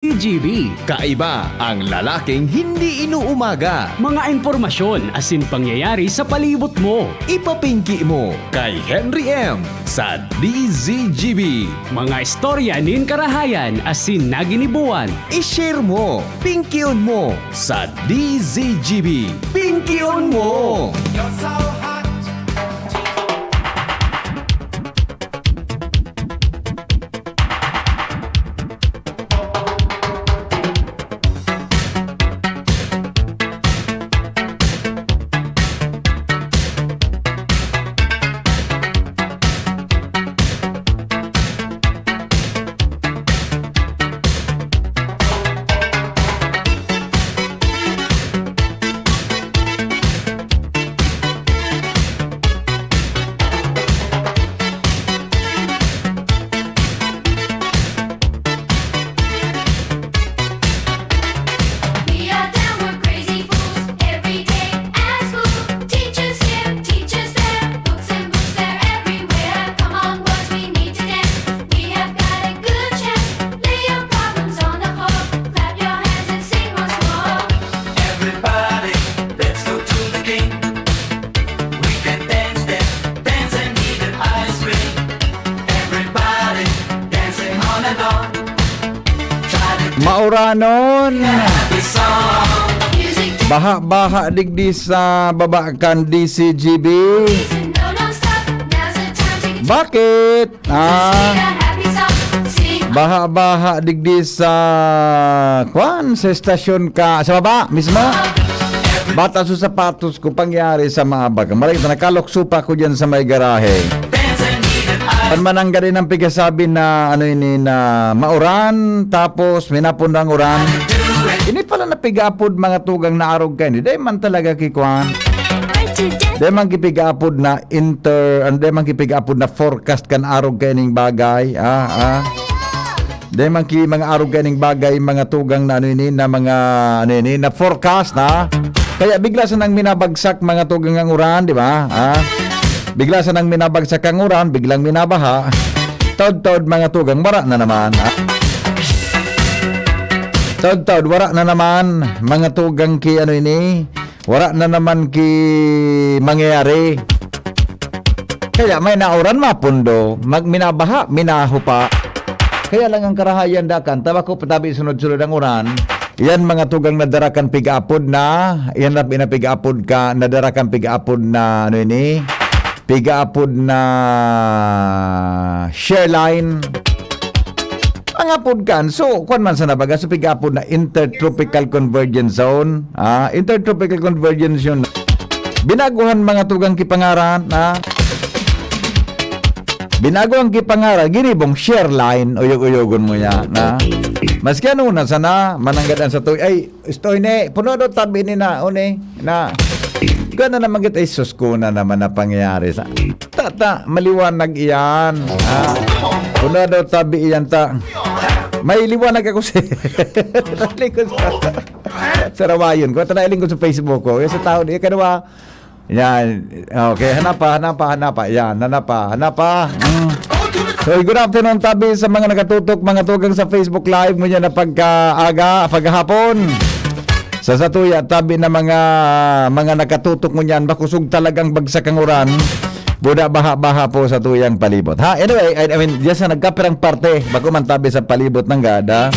DZGB. Kaiba ang lalaking hindi inuumaga. Mga impormasyon asin pangyayari sa palibot mo. Ipapingki mo kay Henry M. sa DZGB. Mga istorya nin karahayan asin naginibuan. I-share mo, pingkion mo sa DZGB. Pingkion mo! We are down, we're crazy fools every day at school. Teachers here, teachers there, books and books, they're everywhere. Come on, boys, we need to dance. We have got a good chance. Lay your problems on the floor, clap your hands and sing once more. Everybody, let's go to the king. We can dance there, dance and eat an ice cream. Everybody, dancing on and on. Try to Mauranon, happy song. Music baha-baha digdi sa babakan DCGB. and no non-stop. Now's the time to get Bakit? sing a happy song. Sing Baha-baha digdi sa sa estasyon ka sa baba mismo. Bata sa sapatos ko pangyari sa maabag. Maraming nakalokso pa ko diyan sa may garahe. Dance and eat an ice Panmanang galing ng pigasabi na ano ini na mauran tapos minapundang uran. Ini pala na pigapod mga tugang na arog kayo. Di man talaga kikuan. Di man kipigapod na di man kipigapod na forecast kan arog kayo ning bagay. Di man ki mga arog kayo ning bagay mga tugang na ano ini na mga ano ini na forecast na. Kaya bigla sa nang minabagsak mga tugang ang uran, di ba? Bigla sa nang minabagsak ang uran, biglang minabaha. Taod-taod mga tugang, wara na naman. Taod-taod, wara na naman mga tugang ki ano ini. Wara na naman ki mangyayari. Kaya may nauran mapundo, minabaha, minaho pa. Kaya lang ang karahayan dakan, tabako patabi sunod-sunod ang uran. Yan mga tugang nadarakan pig-apod na, yan na pinapig-apod ka, nadarakan pig-apod na ano ini. Pig-apod na share line. Ang apod kan, so kuan man sa nabaga, so pig-apod na intertropical convergence zone. Intertropical convergence zone. Binaguhan mga tugang kipangaran, binago ang kipangaran, ginibong share line, uyog-uyogon mo yan, maski ano na sana, mananggadan sa tuy, ay, istoy ne, puno do tabi ni na, na, gana naman kita, ay sus ko na naman na pangyayari sa, maliwanag iyan, puno do tabi iyan may liwanag ako sa, sa rawayon ko, tanailing ko sa Facebook ko, yung sa tao, di ka nawa, yan, okay, hanapa, yan, hanapa. So, good afternoon tabi sa mga nakatutok, mga tugang sa Facebook Live mo yan na paghahapon. Sa satuya, tabi na mga nakatutok mo yan, bakusog talagang bagsak ang uran. Buda baha-baha po sa tuyang palibot. Anyway, I mean, diyan sa nagkapirang parte, bako man tabi sa palibot ng gada.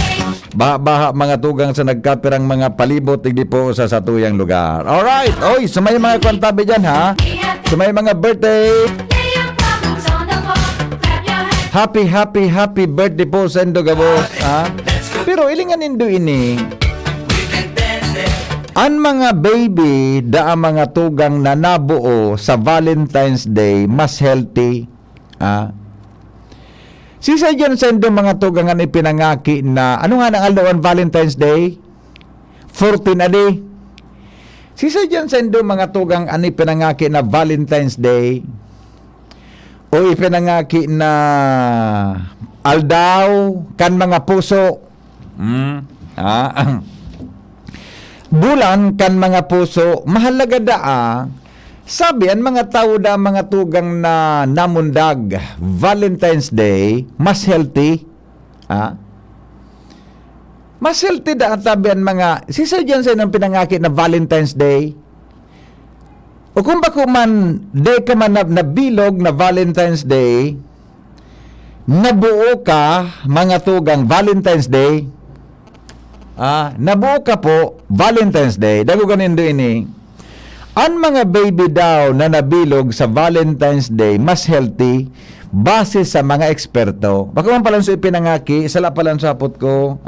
Baha-baha mga tugang sa nagkapirang mga palibot, hindi po sa satuyang lugar. Alright, oy, sa may mga kwantabi dyan sa may mga birthday. lay your problems on the floor, clap your hands. Happy birthday po sa Indogabos. Pero ilingan nindo ini. we can dance there. Ang mga baby da ang mga tugang na nabuo sa Valentine's Day mas healthy. Sisa dyan sa inyong mga tugang ang ipinangaki na ano nga nang alawan Valentine's Day? 14 adi. Sisa dyan sa inyong mga tugang ang ipinangaki na Valentine's Day o ipinangaki na aldaw kan mga puso. Bulan kan mga puso mahalaga daa Sabi, ang mga tao da mga tugang na namundag Valentine's Day, mas healthy. Mas healthy da ang tabihan mga, sisa dyan sa ng pinangaki na Valentine's Day. O kung bako man, day ka man nabilog na Valentine's Day, nabuo ka, mga tugang Valentine's Day, nabuo ka po, Valentine's Day, dago ganin do ini, ang mga baby daw na nabilog sa Valentine's Day, mas healthy, base sa mga eksperto. Baka man palang so ipinangaki, sala palang sa hapot ko,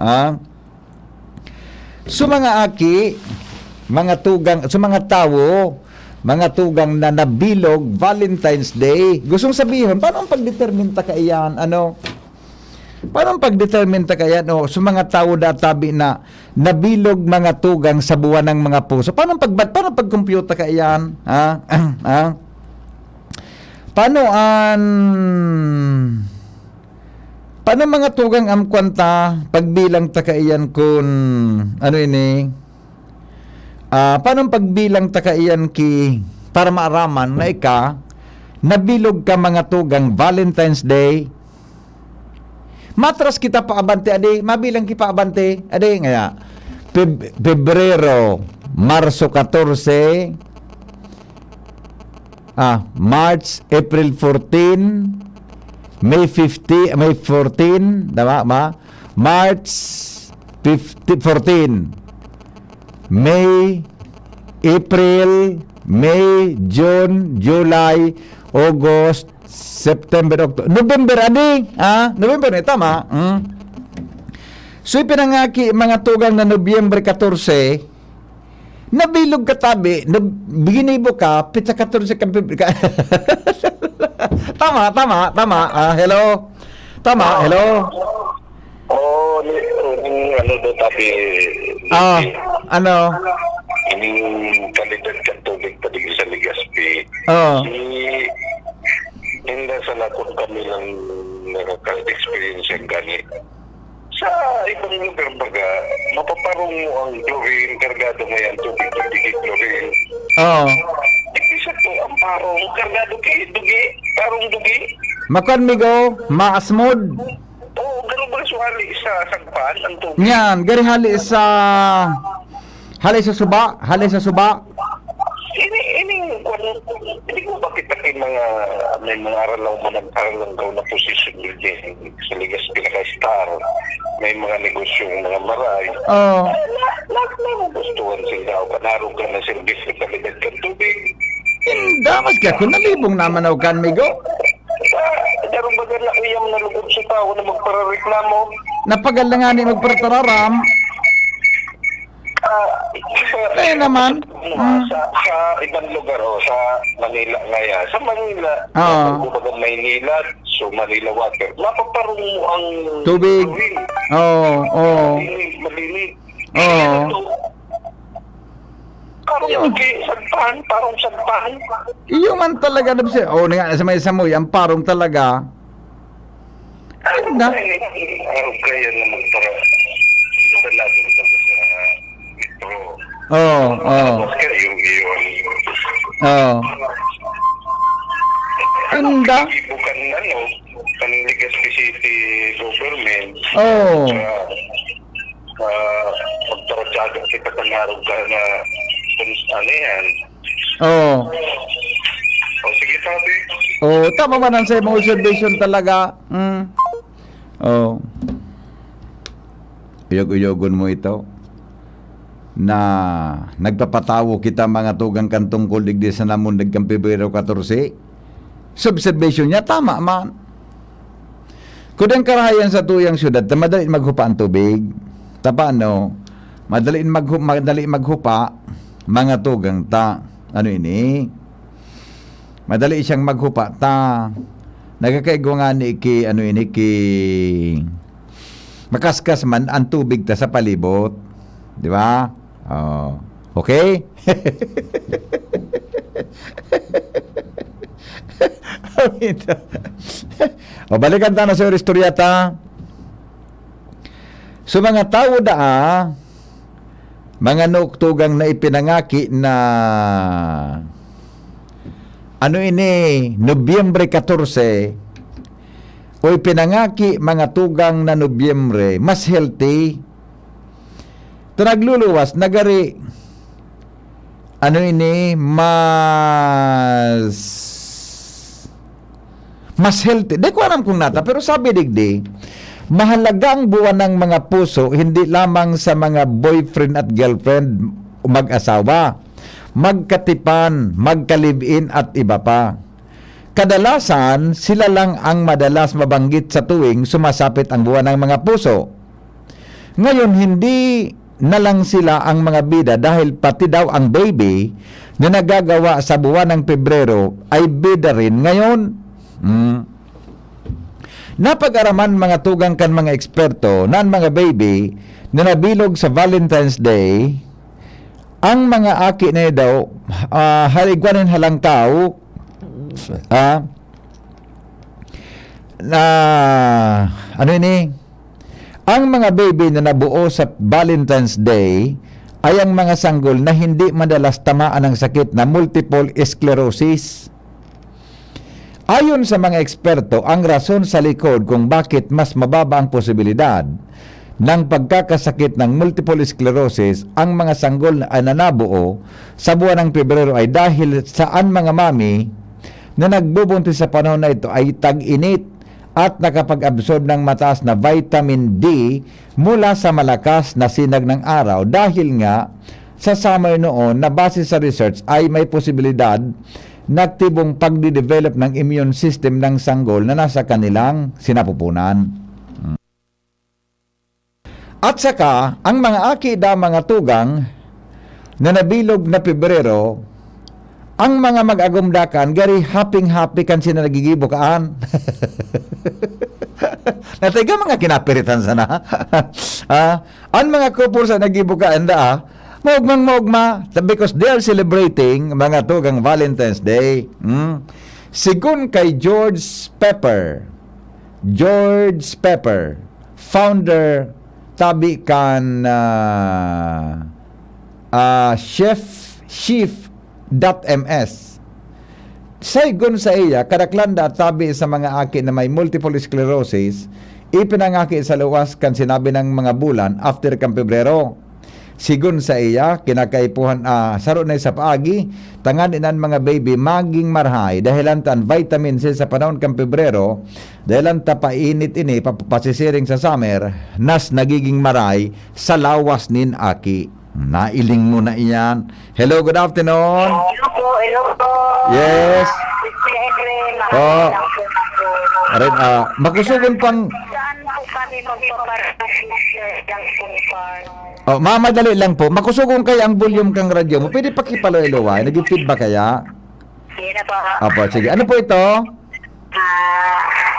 So mga aki, mga tugang, so mga tao, mga tugang na nabilog Valentine's Day, gustong sabihin, paano ang pagdetermine ta kaiyan? Paano ang pagdetermine ta kaiyan? So mga tao databi na nabilog mga tugang sa buwan ng mga puso. Paano pag-compute ta kaiyan? Paano mga tugang am kwanta pagbilang takaiyan kun ano ini? Paano pagbilang takaiyan ki para maaraman na nabilog ka mga tugang Valentine's Day? Matras kita pa abante adi, mabilang ki pa abante adi nga. Pebrero, Marso 14, March, April 14, May 14, March 14, May, April, May, June, July, August, September, October, November, November, tama? So, ipinangaki mga tugang na Nobyembre 14, nabilog katabi, biginibo ka, pizza 14 ka, Tama. Hello. Hello. Ano do tapi ano? Ini kalidad kan tubig pa sa Legazpi. Hindi sa lakot kami ng nakaka-experience yung ganit. Sa ibang lugar baga, mapaparong mo ang chlorine, kargado mo yan, tubig chlorine. Isa to ang parong, kargado dugi, parong dugi. Makan migo, maasmod. Ganun ba suhali sa sagpaan ang tubig? Yan, gari hali sa suba. Hindi ko bakit may mga aralaw na posisyon din sa Legazpi star. May mga negosyong mga maray. Lahat na gustuhan sila o kanaro ka na service na kalidad ng tubig. Damas ka, kung nalibong naman ako kan migo. Darong baga na iyam na lugod sa tao na magparareklamo. Napagal na nga ni magpratararam. Naman. Sa ibang lugar sa Manila ngaya. Sa Manila, kumbaga Maynila, so Manila water. Mapaparong mo ang tubig. Malinig. Parang sagpahan. Iyo man talaga nabsi. Nga sa may samoy, ang parong talaga. Araw kaya na magpara. Sa lado sa metro. Anda. Bukan kan Legazpi City government. Magtarajaga kita kanarog ka na ano yan. Sige sabi. Tama man ang sa mga observation talaga. Uyog-uyogon mo ito na nagpapatawo kita mga tugang kantong kuligdi sa namon nagkang Pebrero 14. Observation niya, tama man. Kudang karahayan sa tuyang syudad, madali maghupa ang tubig. Tapano, madali maghupa, mga tugang ta. Ano ini? Madali siyang maghupa ta. Nagkakaigwa nga ni makaskas man ang tubig ta sa palibot. Di ba? Okay? Balikan ta na sa istoryata. So mga tao mga nuktugang na ipinangaki na Nobyembre 14 o ipinangaki mga tugang na Nobyembre mas healthy ito nagluluwas, nagari, ano ini, mas healthy. Di ko alam kung nata, pero sabi digdi, mahalaga ang buwan ng mga puso, hindi lamang sa mga boyfriend at girlfriend o mag-asawa, magkatipan, magka-live-in at iba pa. Kadalasan, sila lang ang madalas mabanggit sa tuwing sumasapit ang buwan ng mga puso. Ngayon, hindi na lang sila ang mga bida dahil pati daw ang baby na nagagawa sa buwan ng Pebrero ay bida rin ngayon. Napag-araman mga tugang kan mga eksperto na ang mga baby na nabilog sa Valentine's Day, ang mga aki na daw haligwanin halang tao ano ini, ang mga baby na nabuo sa Valentine's Day ay ang mga sanggol na hindi madalas tamaan ng sakit na multiple sclerosis. Ayon sa mga eksperto, ang rason sa likod kung bakit mas mababa ang posibilidad ng pagkakasakit ng multiple sclerosis ang mga sanggol na nabuo sa buwan ng Pebrero ay dahil saan mga mami na nagbubuntis sa panahon na ito ay tag-init at nakapag-absorb ng mataas na vitamin D mula sa malakas na sinag ng araw dahil nga sa summer noon na base sa research ay may posibilidad na aktibong pagdi-develop ng immune system ng sanggol na nasa kanilang sinapupunan. At saka, ang mga aki da mga tugang na nabilog na Pebrero, ang mga mag-agumdakan, gari happy kan sina nagigibukaan. Natiga mga kinapiritan sana. Ang mga couple sa nagibukaan da, mogma, because they are celebrating mga tugang Valentine's Day. Sigun kay George Pepper, founder tabi kan chef.ms. Saygon sa iya, kadaklanda tabi sa mga aki na may multiple sclerosis, ipinangaki sa luwas kan sinabi ng mga bulan after kan Pebrero. Sigun sa iya, kinakaipuhan saro na sa paagi, tangan inan mga baby maging marhay dahilan tan vitamin C sa panahon kan Pebrero, dahilan ta painit ini papasisiring sa summer, nas nagiging maray sa lawas nin aki. Nailing mo na iyan. Hello, good afternoon. Hello po. Yes. Oh. Arin, makusugon pang Saan po kami magpaparasisir ng kumpar? oh, mamadali lang po. Makusugon kay ang volume kang radyo mo. Pwede pakipalo-ilaway. Nag-feedback kaya? Hindi na po. Opo, sige. Ano po ito?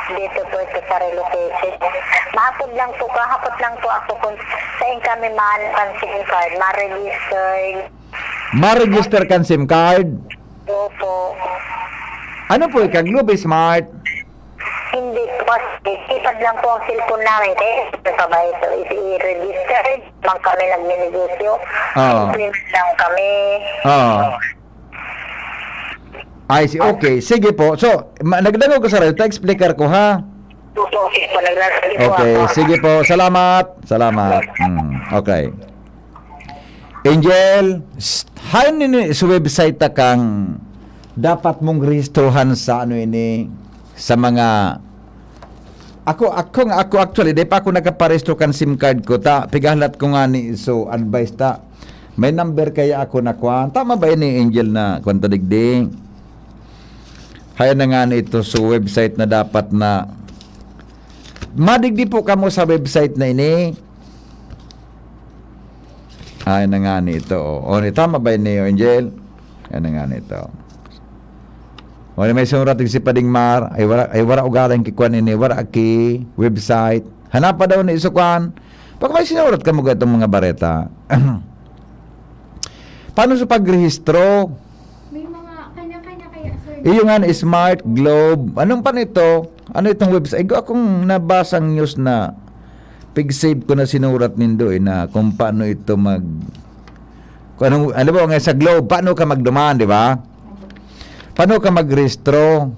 Dito po ito sa relocation. Kahapon lang po ako kung saan kami mahal SIM card, ma-register. Ma-register kan SIM card? Opo. Ano po ika? Globe Smart? Hindi po kasi ipad lang po ang cellphone namin. Kaya sabay so i-register. Mang kami nagninegosyo. Oo. Implement lang kami. Oo. I see. Okay. Sige po. So, nagdango ko sa radio. Ta-explicar ko ha. Okay po, naglalagay po Okay. ako. Sige po. Salamat. Okay. Angel, hayon nini sa website ta kang dapat mong rehistrohan sa ano ini sa mga ako actually di pa ako nakaparehistro kan SIM card ko ta pigahlat ko nga ni so advice ta may number kaya ako na kwan tama ba ini Angel na kwanta digding haya na nga ni ito sa website na dapat na madigdi po kamo sa website na ini ay na nga ni ito o ni tama ba ini Angel ay na nga ni ito. Wala may surat si Pading Mar ay wala ugaling kikuan ini wala ki website hanapa daw ni isukuan pag may sinurat ka mo itong mga bareta paano sa pagrehistro May mga kanya-kanya kaya, sir. iyo nga na Smart Globe anong pa nito ano itong website akong nabasang news na pig-save ko na sinurat nindo na kung paano ito ano ba nga sa Globe paano ka magdumaan di ba. Paano ka magrehistro?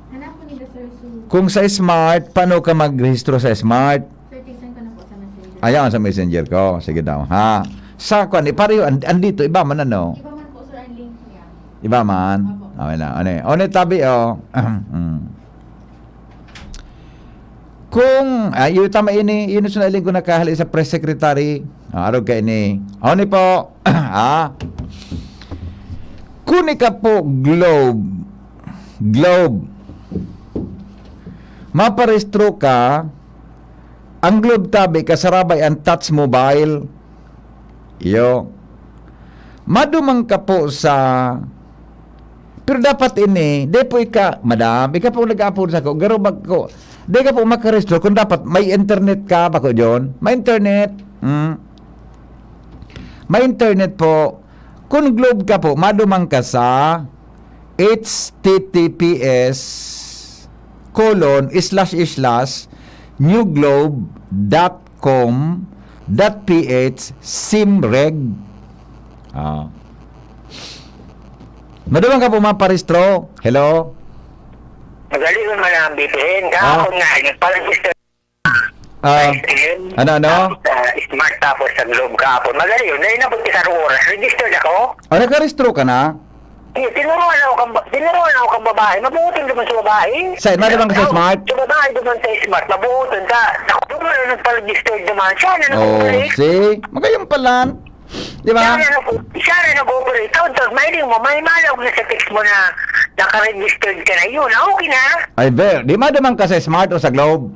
Hanap ko nila, sir. So, Kung sa Smart, paano ka magrehistro sa Smart? sir, tingnan ko na po sa messenger. Ayaw sa messenger ko. Sige daw, ha? Sa kwan, pareho, andito, iba man ano? Iba man po sir ang link niya. Iba man? Okay na, ano tabi, Kung, yung tama ini, yun sa naling ko nakahali sa press secretary, arog ka ini. Ano po, kung ka po globe, maparestro ka, ang globe tabi, kasarabay ang touch mobile, madumang ka po sa, pero dapat ini, di po madam, ika po nag-apur sa ko, garo bag ko, di ka po makarestro, kung dapat may internet ka, bako John, may internet, may internet po, kung globe ka po, madumang ka sa https://newglobe.com.ph simreg. Madumang ka po maparestro. Hello? Madali ko man ang BPN. Kahapon nga, nagpalagister Ano? smart tapos sa Globe kahapon. Madali yun. Dahil nabot sa oras. Registered ako. Nakarestro ka na? Tinuruan ako kang babae. Mabutin naman sa babae. Madumang ka sa smart? Sa babae naman sa smart. Mabutin ka. Naku naman na nagpalagister naman. Siya na Oh, nag-operate. see? Magayong palan. Di ba? Siya na nag-operate. Tapos may malawag na sa text mo na naka-registered ka na yun. Okay na. Ay, di madumang ka sa smart o sa globe?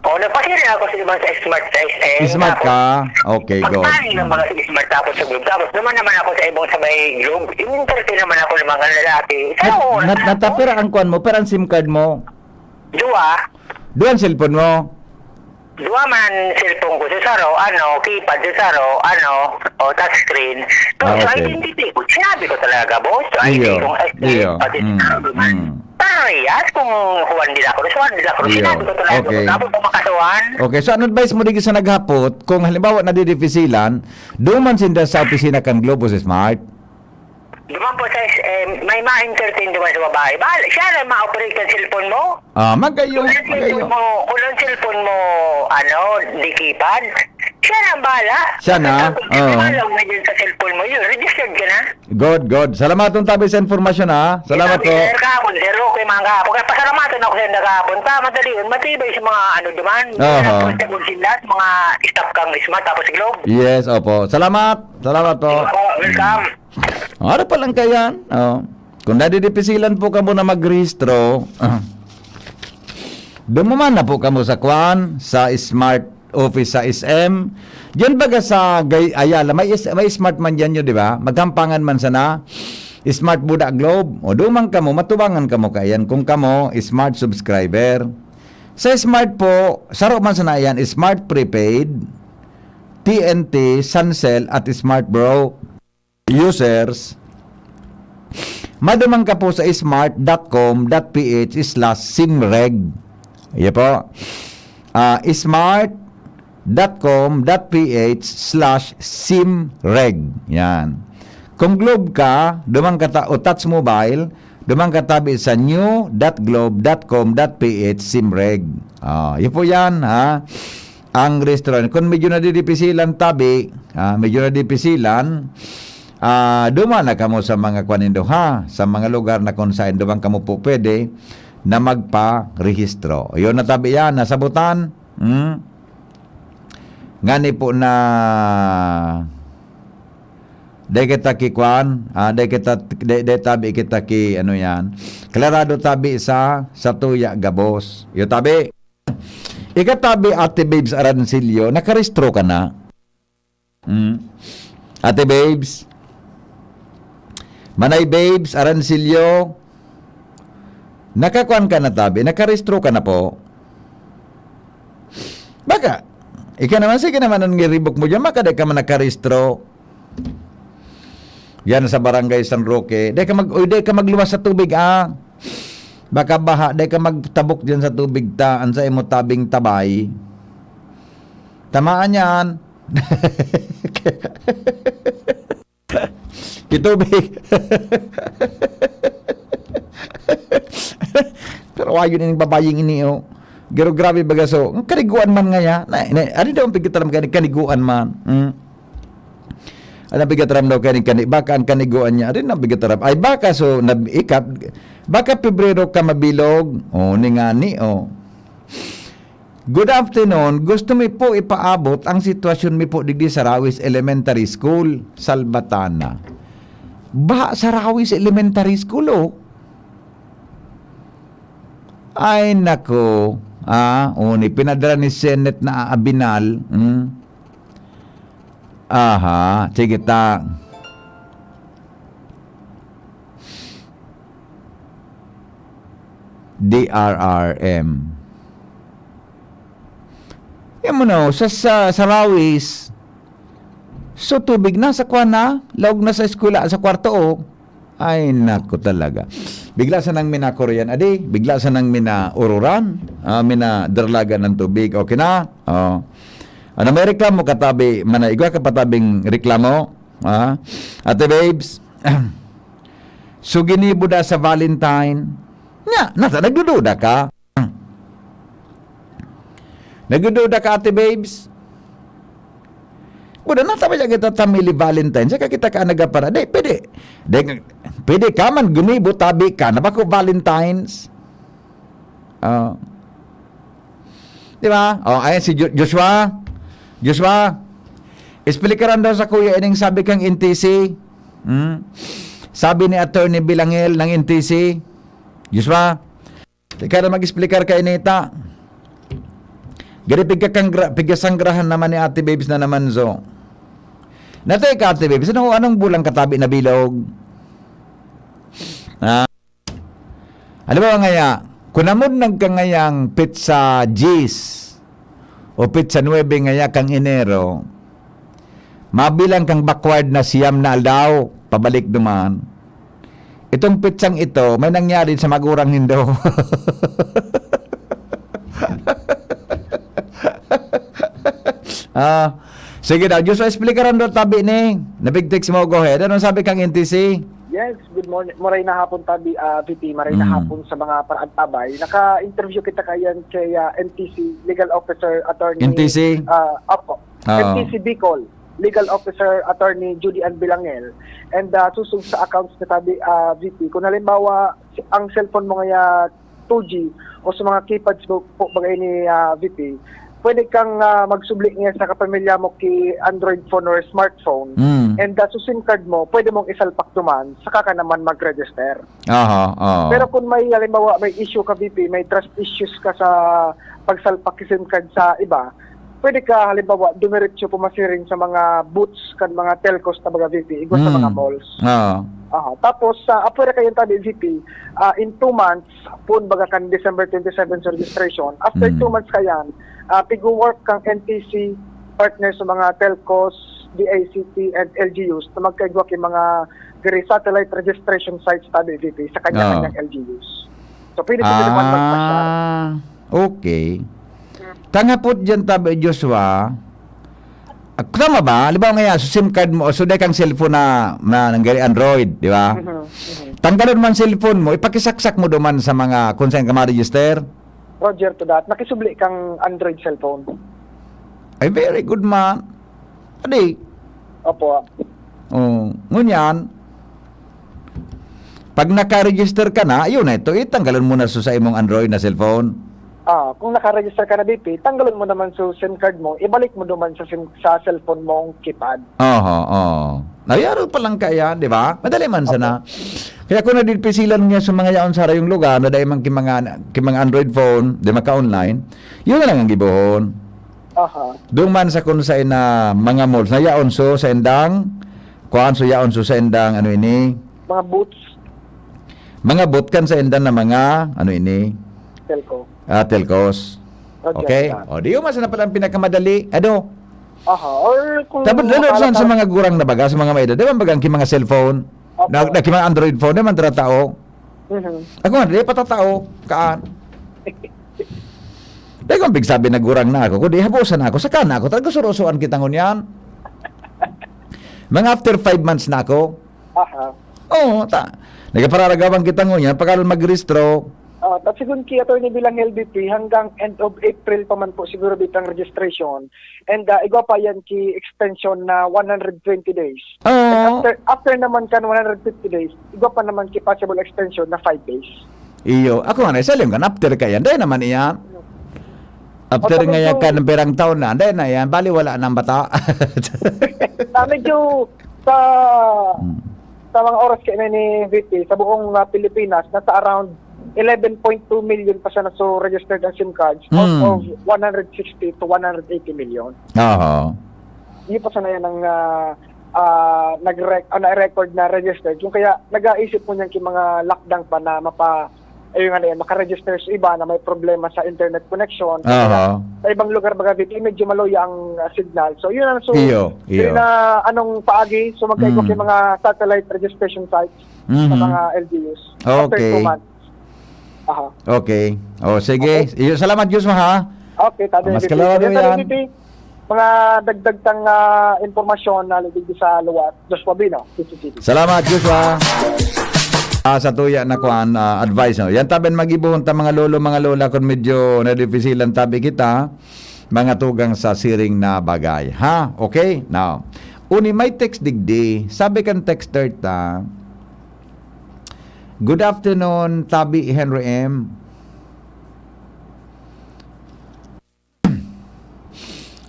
Napasira ako sa ibang sa smart sa SM. Smart ka? Okay, go. Pagpaling ng mga smart tapos sa Globe. Tapos naman ako sa ibang sabay Globe. In-entertain naman ako ng mga lalaki. Natapira ang kuan mo, pero ang SIM card mo, doon cellphone mo. Dua man cellphone ko sa saro, keypad sa saro, touchscreen. So, Okay. identity ko. Sinabi ko talaga, boss. So, Iyo. ID kong Iyo. Parehas kung Juan de la Cruz. Iyo. Sinabi ko talaga. Okay. Tapos pumakasuhan. Okay, so ano advice mo dito sa naghapot, kung halimbawa nadidifisilan, doon man sinda sa opisina kang Globe o sa Smart? Duman po sa SM, may ma-entertain duman sa babae. Siya na ma-operate ang cellphone mo. Magayong. Kung ang cellphone mo, di keypad, siya na ang bahala. Siya na? Oo. Malaw na dyan sa cellphone mo yun. Registered ka na. Good. Salamat ng tabi sa informasyon, ha? Salamat po. Sir, kahapon, sir, okay mga kahapon. Kaya pasalamatan ako sa kahapon. Madali yun. Matibay sa mga duman. Mga staff kang smart tapos si Globe. Yes, opo. Salamat po. Welcome. Ano pa lang kaya? Kung nadidipisilan po kamo na magrehistro, dumaman na po kamo sa kwan, sa smart office sa SM. Diyan baga sa Ayala, may smart man diyan yun, di ba? Magkampangan man sana. Smart Buda Globe. O dumang kamo, matubangan kamo kayan kung kamo smart subscriber. Sa smart po, saro man sana yan, smart prepaid, TNT, Suncell at Smart Bro users, madumang ka po sa smart.com.ph/simreg. Iya po. smart.com.ph/simreg. Yan. Kung Globe ka, dumang ka o touch mobile, dumang katabi sa new.globe.com.ph/simreg. Yun po yan, ha? Ang restaurant. Kung medyo nadidipisilan tabi, medyo nadidipisilan, duman na kamo sa mga kwanindo, ha? Sa mga lugar na kung saan dumang kamo po pwede na magpa-rehistro. Yun na tabi yan, nasabutan. Ngani po na day kita kikwan, day tabi kita ki ano yan. Klarado tabi sa Tuya Gabos. Yo tabi. Ikatabi Ate Babes Arancilio, nakarestro ka na. Ate Babes. Manay Babes Arancilio, nakakuan ka na tabi, nakarestro ka na po. Baka, sige naman ang niribok mo dyan, makaday ka man nakarestro. Yan sa barangay San Roque, day ka magluwas sa tubig, Baka baha, day ka magtabok dyan sa tubig an sa imo tabing tabay. Tamaan yan. Kitubig. Pero ayun yung babaying ini, Pero grabe baga so, ang kaniguan man nga ya. Ano daw ang pigitaram kaniguan man? Ano pigitaram daw baka ang kaniguan niya rin ang pigitaram. Ay baka so baka Pebrero ka mabilog. Ni ngani Good afternoon. Gusto mi po ipaabot ang sitwasyon mi po digdi sa Rawis Elementary School, Salbatana. Sa Rawis Elementary School Ay nako. Ni pinadala ni Senate na Abinal. Aha, sige ta. DRRM. Yan mo no, sa Rawis, so tubig na sa kwana, laog na sa eskwela, sa kwarto Ay nako talaga. Bigla sa nang minakoryan, bigla sa nang minaururan, minadarlagan ng tubig. Okay na? Ano may reklamo katabi, igwa ka patabing reklamo? Ate babes, so ginibo da sa Valentine, nagdududa ka? Nagdududa ka, ate babes? Buda nata ba kita tamili Valentine? Saka kita ka nagapara. Pwede ka man gumibo tabi ka. Nabako Valentines. Di ba? Ayan si Joshua. Explikaran daw sa kuya ining sabi kang NTC. Sabi ni Attorney Bilangel ng NTC. Joshua, ikaw na mag-explikar ka inita. Gari pigasangrahan naman ni Ate Babes na naman so. Natay ka, Ate Babes, anong bulang katabi na bilog? Alam mo nga kunamod nagkangayang pizza G's o pizza 9 ngaya kang Enero, mabilang kang backward na siyam na aldaw, pabalik duman. Itong pitsang ito, may nangyari sa magurang hindo. Sige daw, Diyos, explikaran doon tabi ni. Nabig-text mo, go ahead. Anong sabi kang NTC? Yes, good morning. Maray na hapon tabi, VP. Maray na hapon sa mga paraantabay. Naka-interview kita kayan kay NTC, Legal Officer Attorney... NTC? Opo. NTC Bicol, Legal Officer Attorney Judy Ann Bilangel. And susug sa accounts na tabi, VP. Kung halimbawa, ang cellphone mo ngaya 2G o sa mga keypads po bagay ni VP, pwede kang magsubli nga sa kapamilya mo ki Android phone or smartphone. And sa SIM card mo, pwede mong isalpak tuman, saka ka naman mag-register. Pero kung may halimbawa may issue ka VP, may trust issues ka sa pagsalpak SIM card sa iba, pwede ka halimbawa dumiretso pumasiring sa mga booths kan mga telcos na mga VP, igwa sa mga malls. Tapos apura kayo tabi VP, in 2 months pun baga kan December 27 sa registration. After 2 months kayan, pigo-work kang NTC partner sa mga telcos, DICT and LGUs na magkaigwa kay mga satellite registration sites tabi VP sa kanya-kanyang LGUs. So pwede naman magpasya. Okay. Tangapot dyan tabi Joshua. Tama ba? Di ba nga SIM card mo, so dahil kang cellphone na nanggari Android, di ba? Tanggalon man cellphone mo, ipakisaksak mo duman sa mga kung saan ka ma-register. Roger to that. Nakisubli kang Android cellphone. Ay, very good man. Adi. Opo. Ngunyan, pag naka-register ka na, yun na ito, tanggalon mo na sa imong Android na cellphone. Kung naka-register ka na BP, tanggalon mo naman sa SIM card mo, ibalik mo naman sa cellphone mong keypad. Nayaro pa lang kaya, di ba? Madali man sana. Kaya kung nadipisilan niya sa mga yaon sa yung lugar, na dahil kimang Android phone, di maka-online, yun na lang ang gibuhon. Doon man sa kung sa na mga malls, na yaon so sa endang, kuhaan so yaon so sa endang, ano ini? Mga booths. Mga booth kan sa endang na mga, ano ini? Telco. Telcos. Okay? Di yun mas na pala ang pinakamadali. Ano? Or kung... Tapos lalo sa mga gurang na baga, sa mga maedad, di ba bagang mga cellphone? Na mga Android phone, di man tao. Ako nga, di patatao. Kaan? Dahil kung big sabi na gurang na ako, kundi habusan ako, saka na ako, talaga surusuan kita ngunyan. Mga after 5 months na ako. Nagapararagawang kita ngunyan, pagkalon mag-restro, Tapos sigun kay Atty. Bilangel BP hanggang end of April pa man po siguro bitang registration. And igwa pa yan ki extension na 120 days. Oo. After naman kan 150 days, igwa pa naman ki possible extension na 5 days. Iyo, ako nga salim kan after kayan, dahil naman iyan. After O, nga medyo- kan perang taon na, dahil na yan, bali wala nang bata. Medyo sa mga oras kaya ni VP, sa buong Pilipinas, nasa around 11.2 million pa siya na so registered ang SIM cards out of 160 to 180 million. Oo. Hindi pa sana yan ang nag-record na registered. Yung kaya nag-aisip po niyan yung mga lockdown pa na makaregister sa iba na may problema sa internet connection. Kaya sa ibang lugar baga dito, medyo maloya ang signal. So yun ang Iyo. yun na anong paagi. So magkaikot yung mga satellite registration sites sa mga LGUs. After Okay. 2 months. Aha. Okay. O, sige. Iyo, salamat, Diyos mo, ha? Okay, tabi. Mas kalawado yan. Mga dagdagtang impormasyon na ligid sa luwat. Joshua Bino, PCCT. Salamat, Joshua. Sa tuya na kuan advice no. Yan taben magibuhon ta mga lolo mga lola kung medyo nadifisilan tabi kita mga tugang sa siring na bagay. Ha? Okay? Now, uni may text digdi. Sabi kan texter ta. Good afternoon, Tabi Henry M.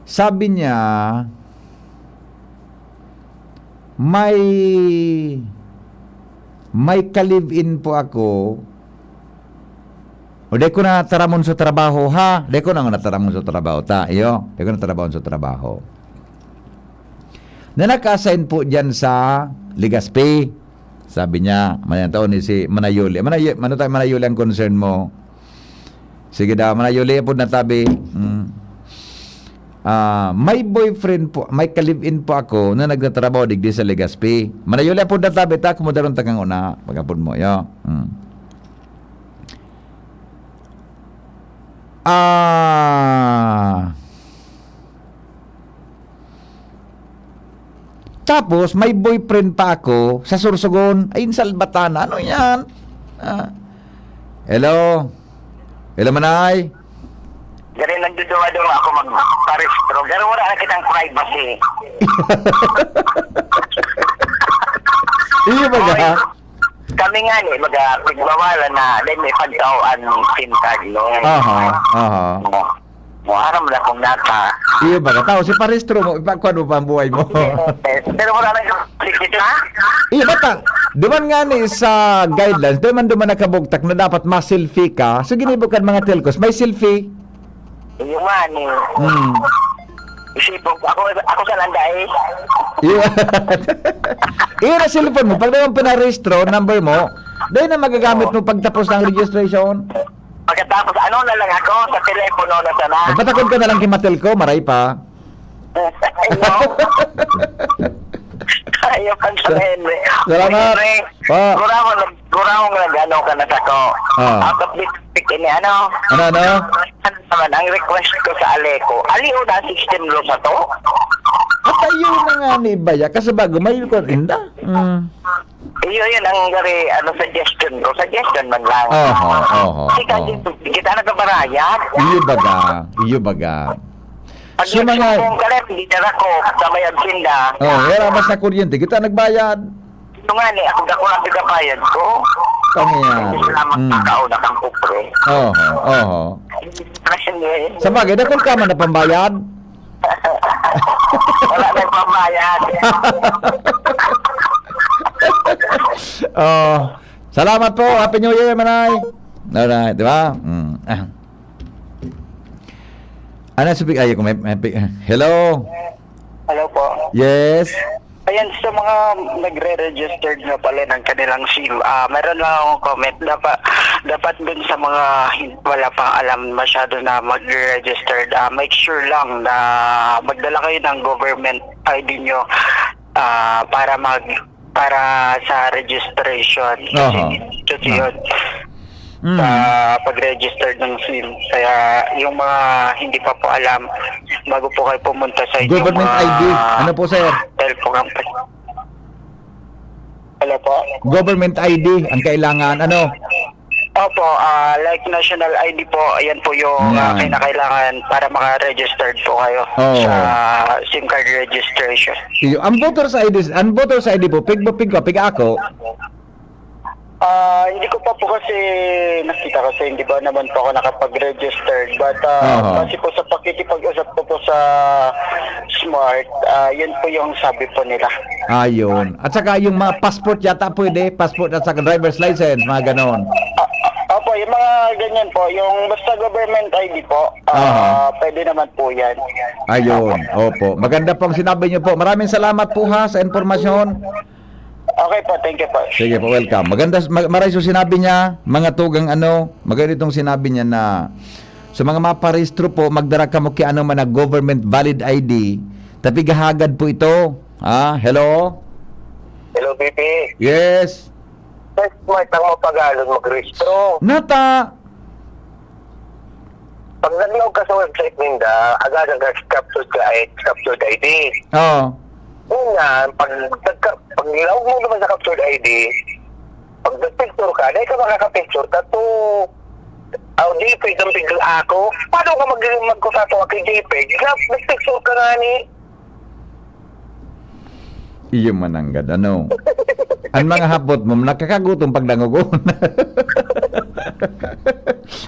Sabi niya may ka-live-in po ako. O de ko na taramon sa trabaho ha. De ko na nataramon sa trabaho ta. Iyo, de ko na taramon sa trabaho. Na naka-assign po diyan sa Legazpi. Sabi niya, mayan taon ni si Manayuli. Manayuli ang concern mo. Sige daw, Manayuli po na tabi. May boyfriend po, may ka-live-in po ako na nagtatrabaho digdi sa Legazpi. Manayuli po na tabi ta, kumudaron tagang una. Pagkapon mo, yo. Tapos, may boyfriend pa ako sa Sorsogon. Ay, Salbatana. Ano yan? Hello? Hello, Manay? Gari nagduduwa-duwa ako mag-paristro. Gari wala na kitang privacy. Iyo ba ga? Kami nga ni, pigbawalan na, dahil may pagtawaan ng SIM card, no? Aha. Aram na kung nata. Iyo ba ga? Tao, si Paristro mo, ipagkuhan mo pa ang buhay mo. Pero wala na yung sikit na. Iyo, bata. Duman nga ni sa guidelines, duman nakabugtak na dapat ma-selfie ka. So, ginibukan mga telcos, may selfie. Yung nga ni, isipon ko, ako sa landay. Iyo na cellphone mo, pag naman pinarehistro, number mo, dahil na magagamit mo pagtapos ng registration. Pagkatapos, ano na lang ako, sa telepono na sana. Magpatakod ka na lang kay Matelco, maray pa. Ayaw kang sa Henry. Salamat. Henry, Pa. Gurawang nag-ano ka na ako. Out of this pick ini, ano? Ano? Ano naman, ang request ko sa Aleco, aliw na system lo sa to? At ayun na nga ni Baya, kasi bago may ko inda. Yun ang gari, suggestion ko. Suggestion man lang. Oho. Kita nagkabarayat. Iyo baga. Pag So, mga- nagsubong ka rin, hindi na ako sa may agenda. Wala mas na kuryente, kita nagbayad. Ito nga ni, ako lang bigapayad ko. Pangyayari. Salamat na kauna kang kupre. Oho. Kasi hindi, Sa bagay, dakol ka man na pambayad. wala na yung pambayad. Salamat po. Happy New Year, Manay. Alright, di ba? Ano sabi? Ay, hello? Hello po. Yes? Ayan, sa mga nagre-registered na pala ng kanilang SIM, meron lang akong comment. Dapat dun sa mga wala pang alam masyado na mag-registered, make sure lang na magdala kayo ng government ID nyo para sa registration. Kasi yun, sa pag-register ng SIM. Kaya yung mga hindi pa po alam, bago po kayo pumunta sa inyong Government ID. Ano po, sir? Telephone company. Hello po? Government ID ang kailangan. Ano? Opo, like national ID po, ayan po yung Yan. kinakailangan para maka-registered po kayo Oo. sa SIM card registration. Iyo, ang voters ID po, pig ako. Hindi ko pa po kasi nakita kasi hindi ba naman po ako nakapag-registered, but Aha. kasi po sa pakikipag-usap ko po sa Smart, yun po yung sabi po nila. Ayun. At saka yung mga passport yata pwede, passport at saka driver's license, mga ganon. Opo, yung mga ganyan po, yung basta government ID po, Aha. pwede naman po yan. Ayun, opo. Maganda pong sinabi niyo po. Maraming salamat po ha sa informasyon. Okay po, thank you po. Sige po, welcome. Maganda, maray so sinabi niya, mga tugang maganda itong sinabi niya na sa mga maparehistro po, magdara ka mo kay man na government valid ID, tapi gahagad po ito. Hello? Hello, BP. Yes. Smart ang mapag-alon mag-registro. Nata. Pag nag-log ka sa website ninda, agad ang captured ID. Oh. Una, pag log mo naman sa captured ID, pag nag-picture ka, dahil ka makaka-picture ka to JPEG ang bigla ako. Paano ka magkusato kay JPEG? Nag-picture ka nga ni. Iyo mananggad, Ang mga hapot mo, nakakagutom pagdangogon.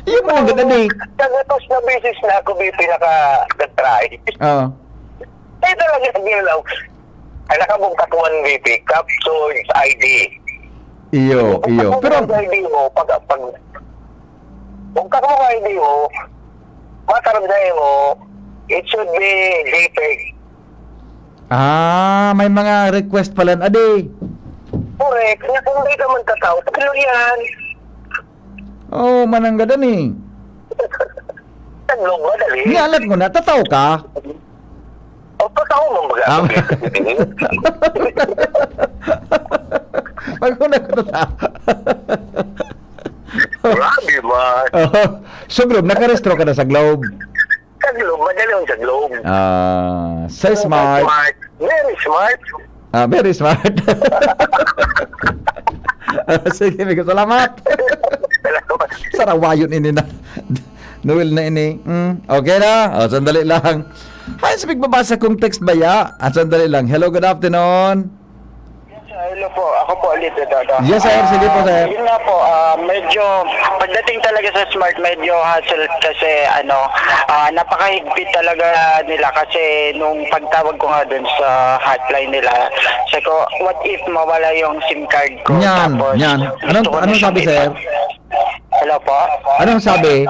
Iyo mananggad, Tagatos na basis na ako, BP, naka-try. Oh. Eh, talaga nag-ilaw. Ay, nakabugkatuan, BP, captured ID. Iyo. Pero, Kung ID mo, kung kakabog ID mo, mataramdahin mo, it should be JPEG. may mga request pala, Correct. Kaya kung hindi ka man tataw, pero yan. Oh, mananggad, Taglog ba, dali? Nialat mo na, tataw ka? O, tataw mo mga. Pag ko nagtataw. Grabe ba? So, Globe, nakarestro ka na sa Globe? Sa Globe, madali yung sa Globe. Sa Smart. Very smart. Very smart. Sige, may salamat. Sarawayon ini na. Noel na ini. Okay na? Sandali lang. Ay, sa pagbabasa kong text baya. Sandali lang. Hello, good afternoon. Hello po, ako po ulit ito. Yes, sir. Sige po, sir. Yun nga po, medyo, pagdating talaga sa Smart, medyo hassle kasi, napakahigpit talaga nila kasi nung pagtawag ko nga dun sa hotline nila, sabi ko, what if mawala yung SIM card ko? Yan. gusto ko na Anong sabi, siyang sir? Hello po? Anong sabi?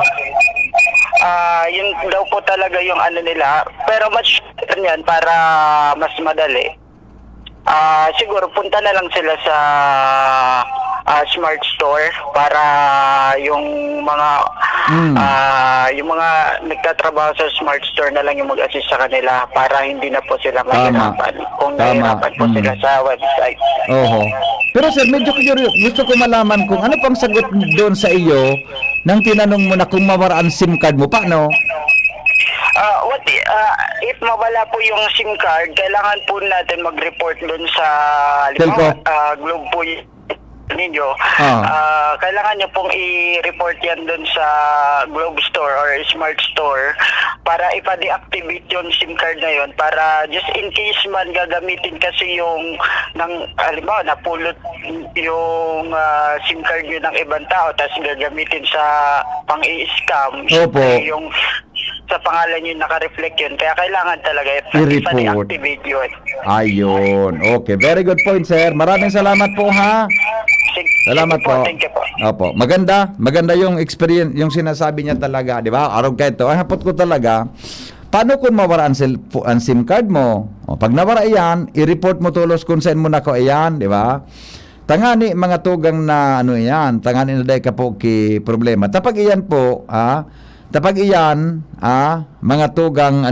Yun daw po talaga yung ano nila, pero much yan para mas madali. Siguro punta na lang sila sa Smart Store para yung mga nagtatrabaho sa Smart Store na lang yung mag-assist sa kanila para hindi na po sila mahirapan kung nahirapan po sila sa website. Oho. Pero sir, medyo gusto ko malaman kung ano pang sagot doon sa iyo nang tinanong mo na kung mawaraan SIM card mo. Paano? If mawala po yung SIM card, kailangan po natin mag-report dun sa Telco. Globe po ninyo. Kailangan nyo pong i-report yan dun sa Globe Store or Smart Store para ipa-deactivate yung SIM card na yun para just in case man gagamitin kasi yung halimbawa napulot yung SIM card nyo ng ibang tao tapos gagamitin sa pang-i-scam. Opo. Yung sa pangalan yun naka-reflect yun. Kaya kailangan talaga I-report. ipa-deactivate yun. Ayun. Okay, very good point, sir. Maraming salamat po, ha. Salamat po. Thank you po. Opo. Maganda yung experience, yung sinasabi niya talaga, di ba? Araw ka ito. Ay, hapot ko talaga. Paano kung mawara ang SIM card mo? Pag nawara yan, i-report mo tulos kung saan mo na ko iyan, di ba? Tangani mga tugang na yan, tangani na dahil ka po ki problema. Tapag iyan po, tapag iyan, mga tugang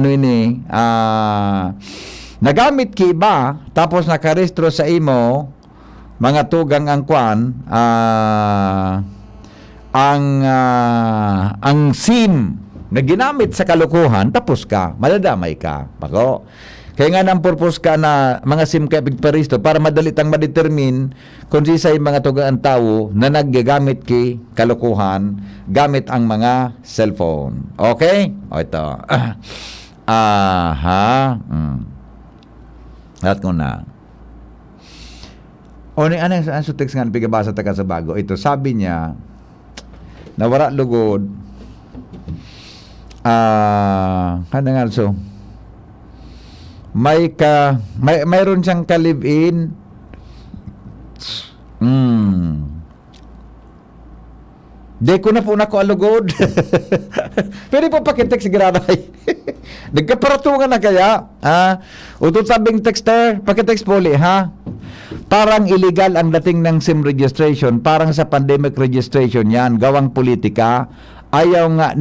nagamit ki iba, tapos nakarestro sa imo, mga tugang ang kwan, ang SIM na ginamit sa kalukuhan, tapos ka, maladamay ka. Bako, Kaya nga nang purpose ka na mga SIM kay paristo para madali tang ma-determine kung sisay mga tugang tao na naggagamit kay kalukuhan gamit ang mga cellphone. Okay? O ito. Aha. Lahat ko na. O ni anong ang text nga pigabasa ta ka sa bago. Ito sabi niya nawara lugod. Kanang also mayroon siyang ka-live-in. Di ko na po alugod. Pwede po pakitext sigurado ay. Nagkaparatungan na kaya? Ututabing texter, pakitext po ulit, ha? Parang illegal ang dating ng SIM registration. Parang sa pandemic registration yan. Gawang politika. Ayaw nga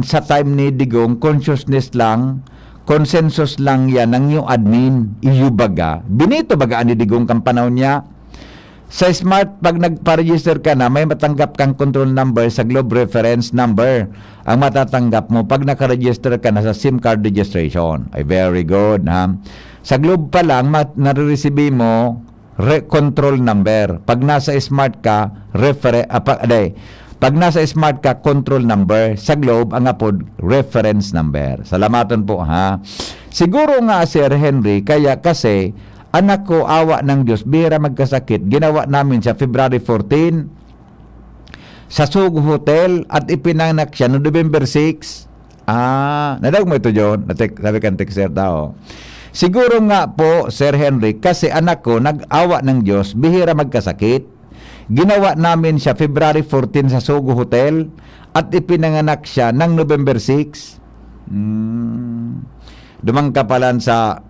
sa time ni Digong, consciousness lang, consensus lang yan ng new admin, iyo baga. Binito baga ni Digong kang panahon niya. Sa smart, pag nagpa-register ka na, may matanggap kang control number sa Globe Reference Number. Ang matatanggap mo pag naka-register ka na sa SIM card registration. Ay, very good, ha? Sa Globe pa lang, nare-receive mo control number. Pag nasa smart ka, pag nasa smart ka, control number. Sa Globe, ang apod, reference number. Salamatan po, ha? Siguro nga, Sir Henry, kaya kasi, anak ko, awa ng Diyos, bihira magkasakit. Ginawa namin sa February 14 sa Sug Hotel at ipinanganak siya noong November 6. Nadag mo ito, John? Sabi kan texter tao. Siguro nga po, Sir Henry, kasi anak ko, nag-awa ng Diyos, bihira magkasakit. Ginawa namin siya February 14 sa Sogo Hotel at ipinanganak siya ng November 6. Dumang kapalan sa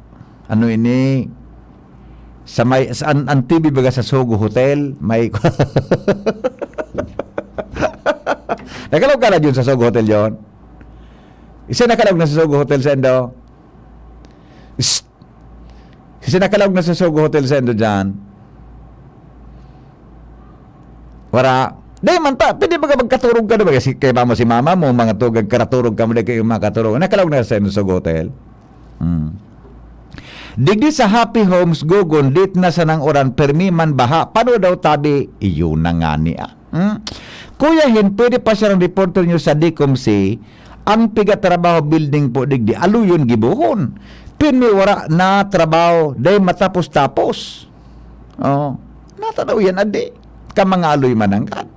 sa may ang TV baga sa Sogo Hotel, may Nakalog ka na dyan sa Sogo Hotel yon? Isa nakalog na sa Sogo Hotel sa Endo? Isa nakalog na sa Sogo Hotel sa Endo dyan? Wala. Dahil man ta, pwede ba magkaturog ka na ba? Kasi kay mama si mama mo, mga tugag karaturog ka mo na kayo mga katurog. Nakalog na sa Sogo Hotel. Digdi sa Happy Homes Gugon, dit na sa nang oran, permi man baha. Paano daw tabi? Iyon na nga niya. Kuya Hin, pwede pa siya ng reporter nyo sa DCOMC, ang pigatrabaho building po digdi, aluyon gibuhon. Pinmi wara na trabaho, dahil matapos-tapos. Natanaw yan, adi. Ka mga aloy manangkat.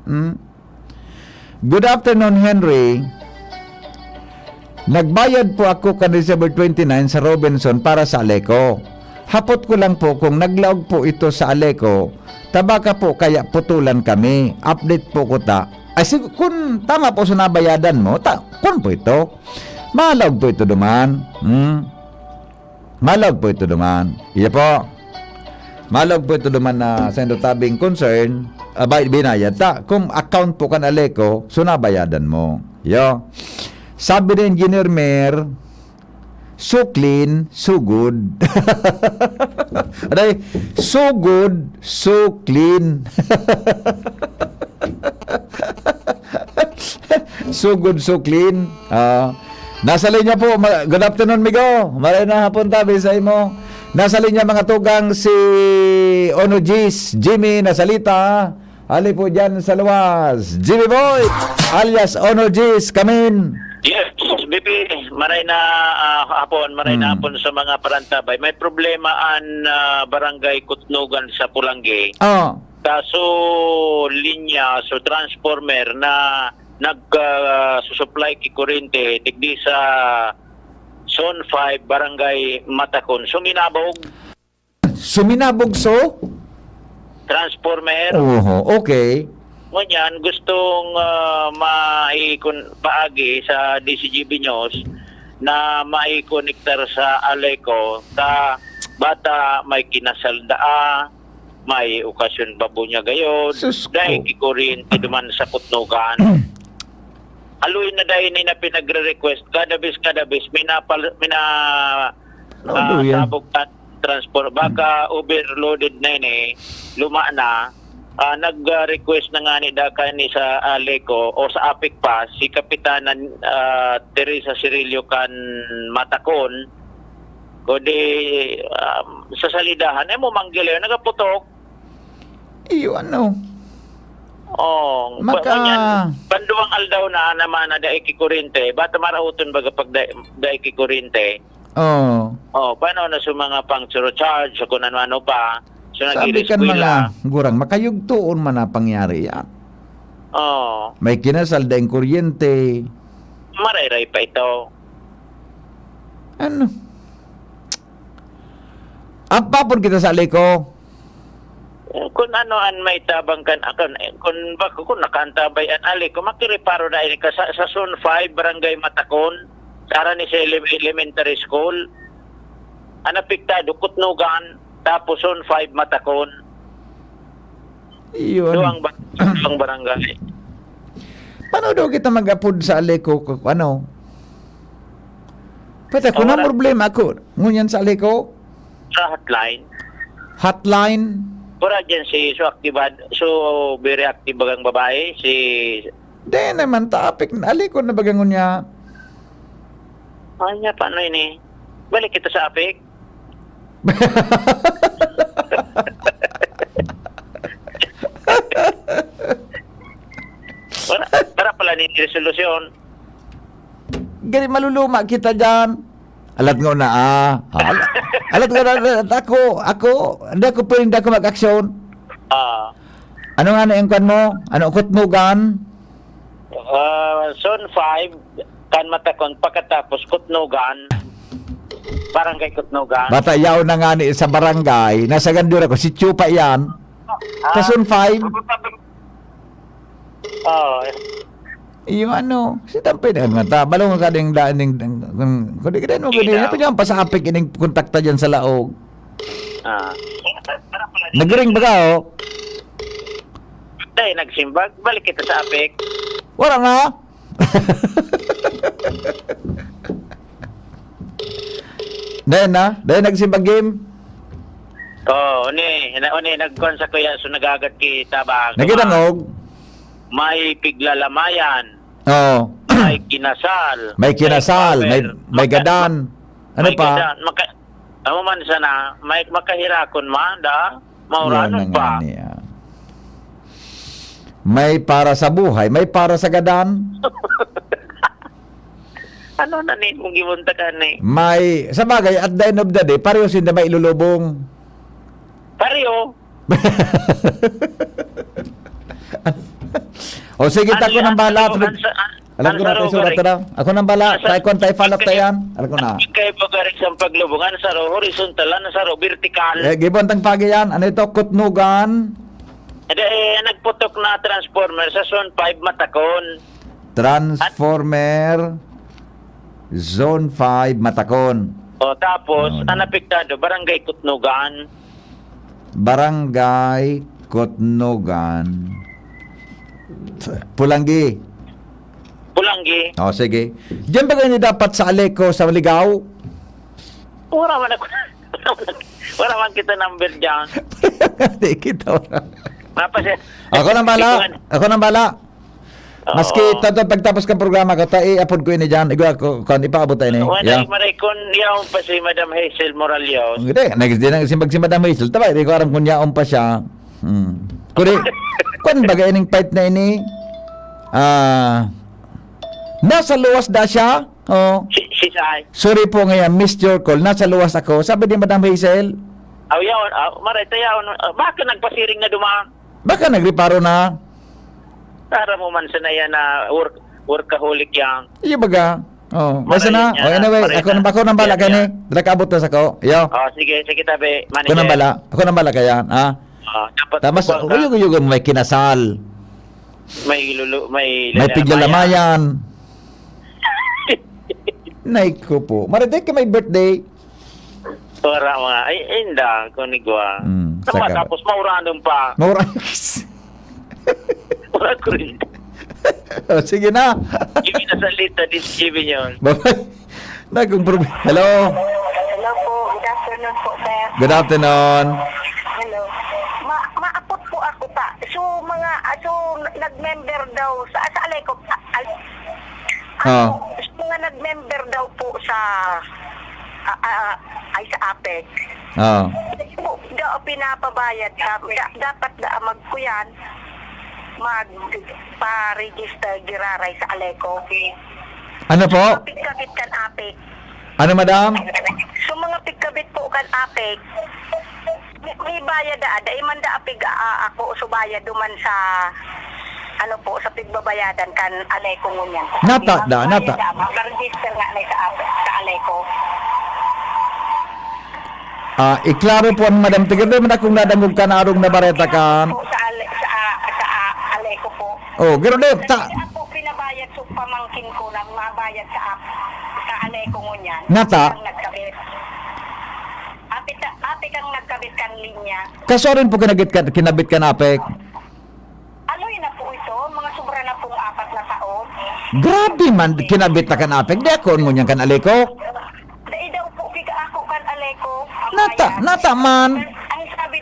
Good afternoon, Henry. Nagbayad po ako ka December 29 sa Robinson para sa Aleco. Hapot ko lang po kung naglaog po ito sa Aleco, tabaka po kaya putulan kami. Update po ko ta. Ay, kung tama po sa nabayadan mo, kung po ito. Malawag po ito duman. Malawag po ito duman. Iya po. Malawag po ito duman na sa tabing concern, binayad ta. Kung account po kan Aleco, so nabayadan mo. Yo. Sabi ni Engineer Mer, so clean, so good. Aday, so good, so clean. So good, so clean. Nasa linya po, good afternoon, Migo. Maray na hapon tabi sa imo. Nasa linya mga tugang si Onojis, Jimmy, nasalita. Ali po dyan sa luwas. Jimmy Boy, alias Onojis, kamin. Yes, Bibi, maray na hapon sa mga parantabay. May problema an barangay Kutnugan sa Pulangge. Kaso linya, so transformer na nag-susupply ki kurente digdi sa Zone 5, barangay Matakon. Suminabog so? Transformer. Okay. Ngunyan, gustong maikon paagi sa DCGB News na maikonektar sa Aleco ta bata may kinasaldaa, may okasyon babo niya gayon, dahil kikurin iduman sa Kutnugan. Aluin na dahil na pinagre-request, kadabis, sabog ka transport, baka overloaded na yun luma na. Nag-request na nga ni Daka ni sa Aleco o sa APIC pa si Kapitanan Teresa Cirillo kan Matakon Kundi sa salidahan, mo manggil yun, nagaputok. Iyo ano? Banduang aldaw na naman na daig kikurinte, bata marauton baga pag daig kikurinte. Paano na sa mga pang charge, sa kung ano pa. So, sabi kan mga gurang, makayugtuon man na pangyari yan. May kinasal daing kuryente. Marayray pa ito. Ano? Apa pun kita sa liko? Kung ano an may tabang kan akan kung nakantabay an ali kung makireparo na ini ka sa Zone 5 Barangay Matakon sara ni sa elementary school anapiktado Kutnugan tapos Zone 5 Matakon iyon duang barangay. Paano daw kita mag-upload sa aliko ano? Pwede ko na problema ako ngunyan sa aliko sa hotline pura dyan so very active bagang babae si di naman topic aliko na bagangon niya niya paano ini balik kita sa apik para pala ni resolusyon gani maluluma kita dyan alat nga na alat nga na ako hindi ako pwede hindi ako mag-aksyon ano nga na yung kwan mo? Ano Kutnugan? Zone 5 kan Matakon pagkatapos Kutnugan Barangay Kutnugan bata yaw na nga ni sa barangay nasa gandura ko si Chupa yan sa Zone 5 iyo ano si tampay na mata balong ka ding daaning kundi ka din mo kundi na pa pasapik ining kontakta dyan sa laog nagring baga dahil nagsimbag balik kita sa apik wala nga dahil nagsimbag game Uni nagkuhan sa kuya so nagagat kita ba nagitangog may piglalamayan. May kinasal. May gadan. Ano may pa? Gadan. Man sana, may makahirakon man da. Mauranon pa. May para sa buhay, may para sa gadan. Ano na ni kung gimuntakan ni? May sa bagay at the end of the day, pareho sinda may ilulubong. Pareho. O sige, tako ng bala. Alam ko na tayo surat na. Ako ng bala. Tayo kung tayo follow up tayan. Alam ko na. Kaya pagarik sa paglubungan sa horizontal na sa vertical. Gibon tang pagi yan. Ano ito? Kutnugan. Nagputok na transformer sa Zone 5 Matakon. Transformer Zone 5 Matakon. Tapos, anapiktado, Barangay Kutnugan. Barangay Kutnugan. Pulanggi. Sige. Diyan ba ganyan dapat sa Aleko sa Ligaw? Wala man kita number dyan. Hindi kita wala. Ako nang bala. Maski pagtapos ng programa ko, i-upload ko ini dyan. Ako, ipaabot tayo ni. Wala, maray, kung yaon pa si Madam Hazel Morales. Hindi, nagsimbag si Madam Hazel. Taba, hindi ko aram kung yaon pa siya. Kung bagay ining fight na ini, nasa luwas da siya. Sorry po ngayon, missed your call. Nasa luwas ako. Sabi ni Madam Hazel. Yaon, maray, yaon. Baka nagpasiring na dumaan? Baka nagreparo na. Para mo man sanaya na workaholic yang. Iyo baga. Basta na. Anyway, ako nang bala kani. Dala kabot na sa ko. Iyo. Sige tabi. Ako nang bala kaya, Tapos uyog-uyog may kinasal. May piglalamayan. Naiko po. Mariday ka may birthday. Para mga inda kunigwa. Tapos mauranon pa. Wala ko rin. Sige na. Give na salita this giving yun. Bye-bye. Hello. Hello po. Good afternoon po, sir. Good afternoon. Hello. Maapot po ako ta. So nag-member daw sa Aleko. Mga nag-member daw po sa ay sa APEC. Oo. Da pinapabayad ka, dapat magkuyan magpa-register giraray sa Aleco. Ano po? Pigkabit kan APEC. Ano, madam? So mga pigkabit po kan APEC, may bayad da iman da apig ako subayad duman sa ano po sa pigbabayadan kan Aleco ngunyan. Nata. Mag-register nga na sa APEC sa Aleco. Iklaro po ang madam. Tigil man akong nadangog ka na arong nabareta ka. Sa Aleco po. Oh, gano'n din. Ako pinabayad sa pamangkin ko na mabayad sa Aleco ngunyan. Nata. Ang nagkabit. Apik ang nagkabit kan linya. Kaso rin po kinabit ka na, Apek. Ano yun na po ito? Mga sobra na pong 4 na taon. Grabe man, kinabit na ka na, Apek. Di ako ngunyan kan Aleco. Dahil daw po kika ako kan Aleco. Ang Nata man. Ang sabi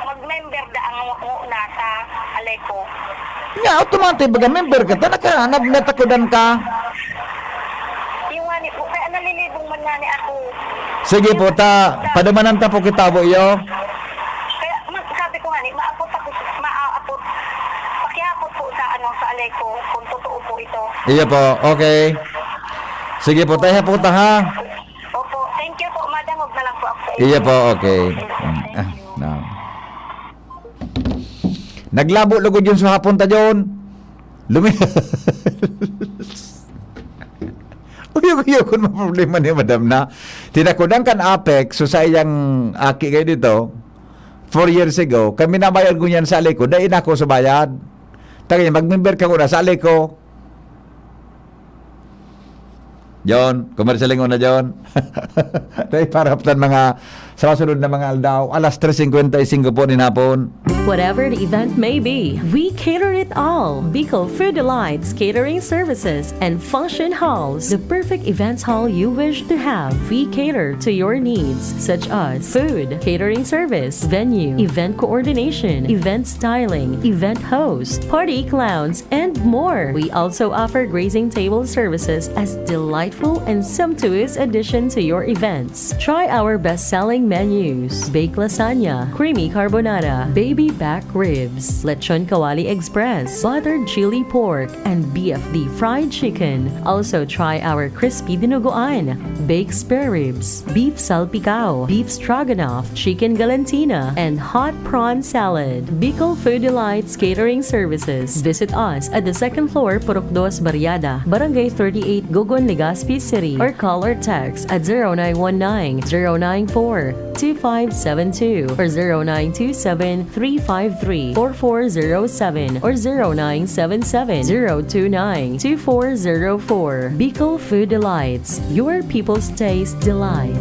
mag-member da ang una sa Aleco. Nga, automatic baga member ka. Natakudan ka. Yung nga ni po, kaya nalilibong man nga ni ako. Sige po, padamanan ta po kita po iyo. Kaya sabi ko nga ni, maapot, pakiapot po sa Aleco kung totoo po ito. Iya po, okay. Sige po, tayo po ta ha. Opo, thank you po, madam. Huwag na lang po ako sa Iya po, okay. No. Naglabo-lugod yun sa hapon ta John. Uyo kung problema ni madam na tinakudan kan APEC so sa iyang aki kayo dito 4 years ago kami nabayad ko yan sa Aleco dahil ako sa bayad tagay mag-member ka ko na sa Aleco John, komersalingon na John. Dahil paraptan mga sa masunod na mga aldaw, 3:55 po ni hapon. Whatever the event may be, we cater it all. Bicol Food Delights Catering Services and Function Halls, the perfect events hall you wish to have. We cater to your needs, such as food, catering service, venue, event coordination, event styling, event host, party clowns, and more. We also offer grazing table services as delightful and sumptuous addition to your events. Try our best-selling menus: baked lasagna, creamy carbonara, baby back ribs, lechon kawali express, buttered chili pork, and BFD fried chicken. Also try our crispy dinuguan, baked spare ribs, beef salpicao, beef stroganoff, chicken galantina, and hot prawn salad. Bicol Food Delights Catering Services. Visit us at the 2nd floor, Purok 2, Barriada, Barangay 38, Gogon, Legazpi City, or call or text at 0919-094-2572 or 0927-353-4407 or 0977-029-2404. Bicol Food Delights, your people's taste delight.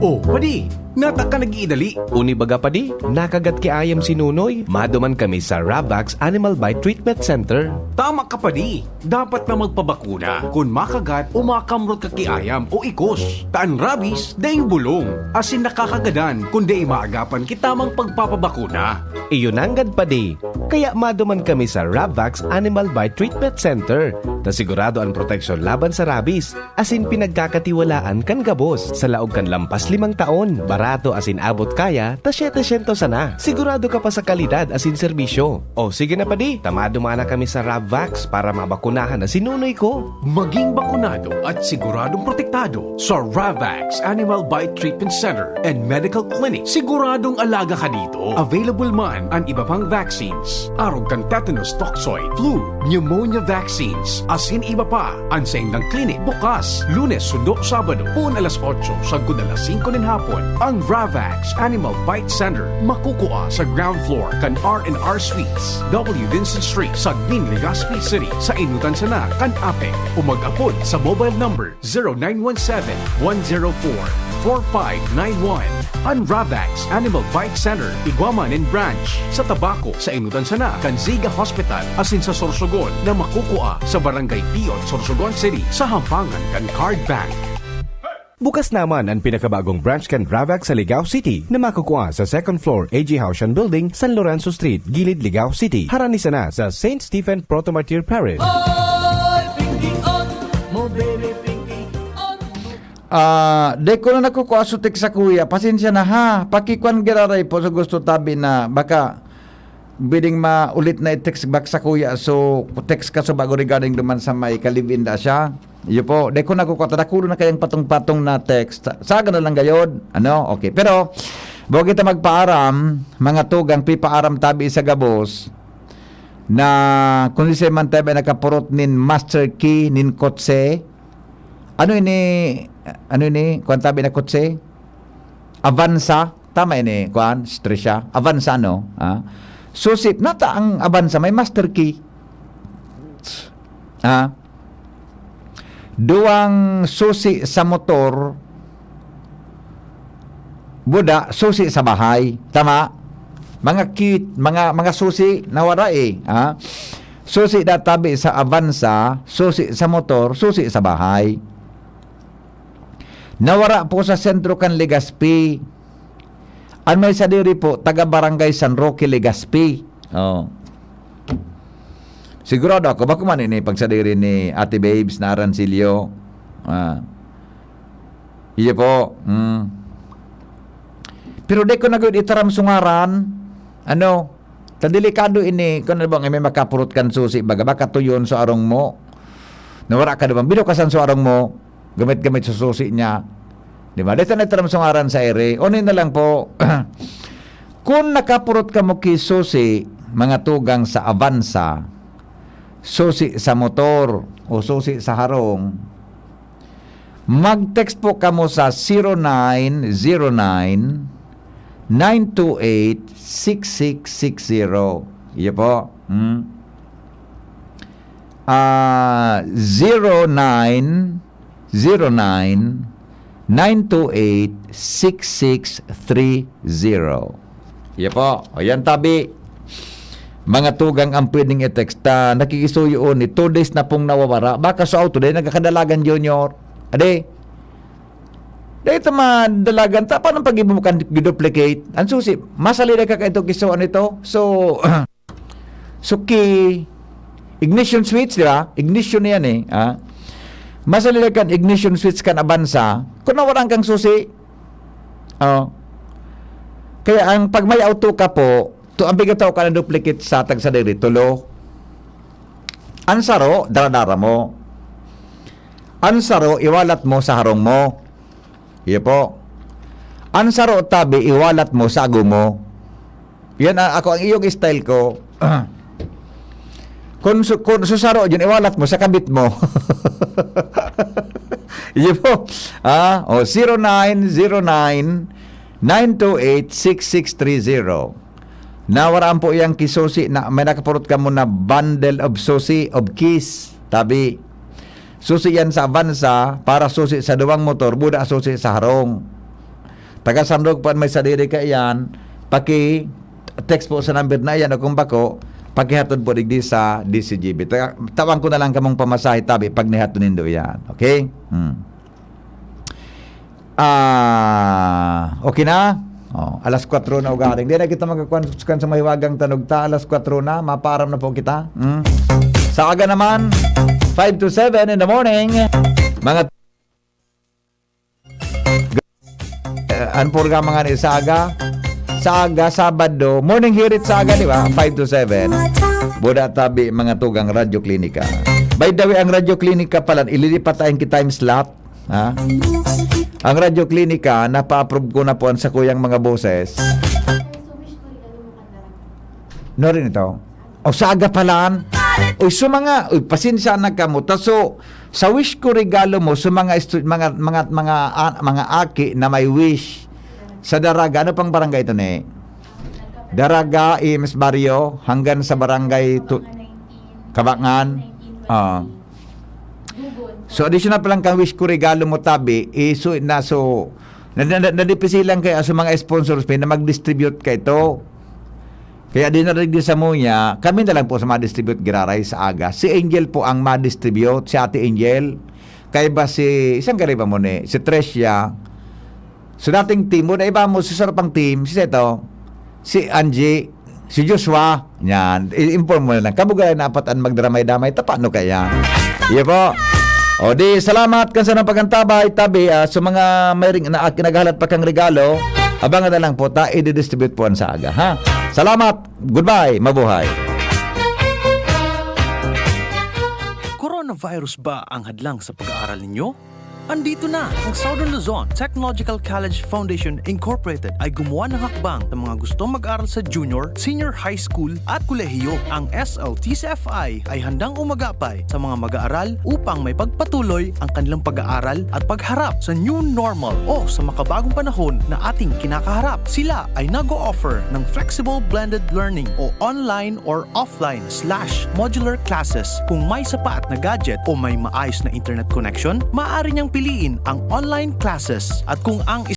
Oh, padi! Nata ka nag-iidali. Uni baga padi, nakagat ki ayam si Nunoy. Maduman kami sa Ravax Animal Bite Treatment Center. Tama ka padi. Dapat na magpabakuna kung makagat o makamrot ka ki ayam o ikos. Taan rabies, daing bulong. Asin nakakagadan kung di maagapan kitamang pagpapabakuna. Iyon nanggad padi. Kaya maduman kami sa Ravax Animal Bite Treatment Center. Na sigurado ang proteksyon laban sa rabies. Asin pinagkakatiwalaan kan gabos. Sa laog kan lampas 5 taon. Barato asin abot kaya, ta 700 sana. Sigurado ka pa sa kalidad asin serbisyo. O sige na padi, tamado mana kami sa Ravax para mabakunahan na sinunoy ko. Maging bakunado at siguradong protektado sa Ravax Animal Bite Treatment Center and Medical Clinic. Siguradong alaga ka dito. Available man ang iba pang vaccines. Arog kan tetanus toxoid, flu, pneumonia vaccines, asin iba pa. Ang sa indang clinic bukas, Lunes, Sundo, Sabado, puon 8:00, sagod 5:00 ng hapon. Ang Ravax Animal Bite Center makukuha sa ground floor kan R&R Suites, W. Vincent Street, Sagmin, Legazpi City. Sa inutan sana kan APEC o mag-apod sa mobile number 0917-104-4591. Ang Ravax Animal Bite Center, Iguaman and Branch. Sa Tabaco, sa inutan sana kan Ziga Hospital, asin sa Sorsogon na makukuha sa Barangay Piot, Sorsogon City, sa hampangan kan Card Bank. Bukas naman ang pinakabagong branch kan Ravax sa Ligao City na makukuha sa 2nd floor AG Haushan Building, San Lorenzo Street, Gilid, Ligao City. Haranisa na sa St. Stephen Protomartyr Parish. De ko na nakukuasutik sa kuya. Pasensya na ha. Pakikuan giraray po sa gusto tabi na baka bidding maulit na i-text back sa kuya. So, text ka so bago regarding duman sa may kalibin da siya. Iyo po. De ko nakukuha. Tadakulo na kayang patong-patong na text. Saga na lang gayod. Ano? Okay. Pero, bago kita magpaaram, mga tugang pipaaram tabi sa gabos na kung si man tabi nakapurot nin master key nin kotse. Ano ini kuan tabi na kotse? Avanza, tama ini kuan, Strisha. Avanza no, ha? Susi nata ang Avanza may master key. Ha? Duang susi sa motor, buda susi sa bahay, tama? Mga cute, mga susi nawara ha? Susi databi sa Avanza, susi sa motor, susi sa bahay. Nawara po sa sentro kan Legazpi. Ang may sadiri po, taga Barangay San Roque, Legazpi. Oh. Sigurado ako, bako man ini pagsadiri ni Ate Babes na Arancilio. Iya po. Pero di ko nagawin itaram sungaran. Ano? Tadelikado ini. Kung ano bang may makapurot kan susi, baga baka tuyon sa arong mo. Nawara ka naman. Bino kasan sa arong mo. Gamit-gamit sa susi niya. Di ba? Dito na itaram sungaran sa ere. Unin na lang po. Kung nakapurot ka mo ki susi, mga tugang sa Avanza, susi sa motor, o susi sa harong, mag-text po ka mo sa 0909-928-6660. Iyo po. 0909-928-6630. Iyo po. O yan tabi. Mga tugang ang pwedeng i-text. Nakikisuyo ni 2 days na pong nawawara. Baka sa auto day nagkakadalagan junior. Ade. Dito madalagan ta paano pag mo kan duplicate. Ang susi, masalida ka ito kisuan ito. So ki ignition switch, di ba? Ignition yan eh. Masalida kan ignition switch kan Avanza. Kung nawaran kang susi. Kaya ang pag may auto ka po, ang bigataw ka na duplicate sa tag sa diri tulo. Ansaro, daradara mo. Ansaro, iwalat mo sa harong mo. Iya po. Ansaro tabi, iwalat mo sa ago mo. Yan ako ang iyong style ko. Kung susaro yun, iwalat mo sa kabit mo. Iya po. 0909-928-6630. Nawaraan po iyang kisusi na may nakapurot ka mo na bundle of susi of keys. Tabi. Susi yan sa Avanza para susi sa duwang motor, buda susi sa harong. Taga Sandog pa may sadiri ka yan, text po sa number na yan o kung bako, pakihatod po digdi sa DCGB. Tawang ko na lang kamong pamasahe tabi pag nihatunin do yan. Okay? Okay na? Alas 4 na ugaring. Di na kita magkakuan sa mahiwagang tanog ta. Alas 4 na, maparam na po kita. Sa aga naman, 5 to 7 in the morning. Mga ang programa nga ni sa aga, Sabado, morning hearit sa aga, di ba? 5 to 7. Buda tabi mga tugang Radyo Klinika. By the way, ang Radyo Klinika pala, ililipat tayong time slot. Ha? Ang Radyo Klinika, napa-approve ko na po sa kuyang mga boses. No rin ito? O saga palaan? Uy, pasensya na ka mo. So, sa wish ko regalo mo, sa mga aki na may wish sa Daraga, ano pang barangay ito ni? Daraga, Imes Barrio, hanggang sa barangay Kabangan. So additional pa lang kang wish ko regalo mo tabi, nadipisilang kayo sa mga sponsors na mag-distribute kayo ito. Kaya dinarig din sa munya, kami na lang po sa ma-distribute giraray sa aga. Si Angel po ang ma-distribute, si Ate Angel. Kaya ba isang kaliba mo ni, si Trecia. So dating team mo, na iba mo, si sarapang team, si Seto, si Angie, si Joshua. Yan, i-inform mo na lang. Kabugay na apatan magdramay-damay, tapano kaya? Iya po. O di, salamat kan sa napagantaba tabi sa mga may ring na kinagahalat pa kang regalo. Abangan na lang po ta i-distribute po ang sa aga, ha? Salamat. Goodbye. Mabuhay. Coronavirus ba ang hadlang sa pag-aaral ninyo? Andito na ang Southern Luzon Technological College Foundation Incorporated ay gumawa ng hakbang sa mga gustong mag-aral sa junior, senior high school at kolehiyo. Ang SLTCFI ay handang umagapay sa mga mag-aaral upang may pagpatuloy ang kanilang pag-aaral at pagharap sa new normal o sa makabagong panahon na ating kinakaharap. Sila ay nag-o-offer ng flexible blended learning o online or offline/modular classes. Kung may sapat na gadget o may maayos na internet connection, maaari niyang piliin ang online classes. At kung ang